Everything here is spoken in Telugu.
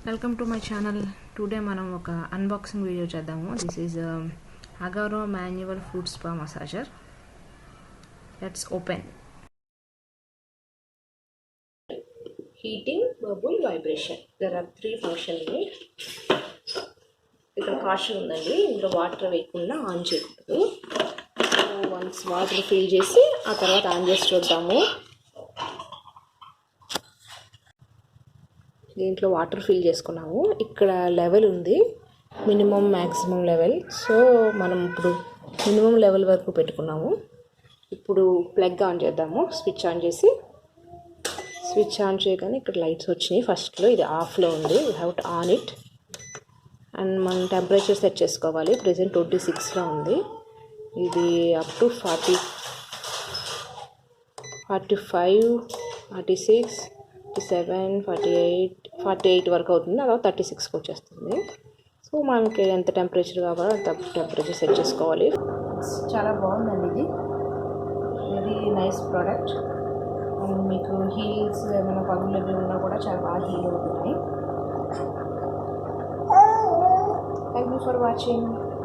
Welcome to my channel. Today మనం ఒక అన్బాక్సింగ్ వీడియో చేద్దాము. This is AGARO manual foot spa massager. Let's open. Heating, bubble, vibration. There are 3 function in it. ఇక్కడ కాషన్ ఉందండి, ఇందులో వాటర్ వేయకుండా ఆన్ చేయకూడదు. వన్స్ వాటర్ ఫిల్ చేసి ఆ తర్వాత ఆన్ చేసి చూద్దాము. దీంట్లో వాటర్ ఫిల్ చేసుకున్నాము. ఇక్కడ లెవెల్ ఉంది, మినిమం మ్యాక్సిమం లెవెల్. సో మనం ఇప్పుడు మినిమం లెవెల్ వరకు పెట్టుకున్నాము. ఇప్పుడు ప్లగ్ ఆన్ చేద్దాము. స్విచ్ ఆన్ చేసి, స్విచ్ ఆన్ చేయగానే ఇక్కడ లైట్స్ వచ్చినాయి. ఫస్ట్లో ఇది ఆఫ్లో ఉంది, you have to on it. And మనం టెంపరేచర్ సెట్ చేసుకోవాలి. ప్రెజెంట్ 26లో ఉంది. ఇది అప్ టు 40, 45, 46, 47, 48 వరకు అవుతుంది. అలా 36కి వచ్చేస్తుంది. సో మనకి ఎంత టెంపరేచర్ కావాలో అంత టెంపరేచర్ సెట్ చేసుకోవాలి. చాలా బాగుందండి ఇది, వెరీ నైస్ ప్రోడక్ట్. అండ్ మీకు హీల్స్ ఏమైనా పగులు ఉన్నా కూడా చాలా బాగా హీల్ అవుతున్నాయి. Thank you for watching.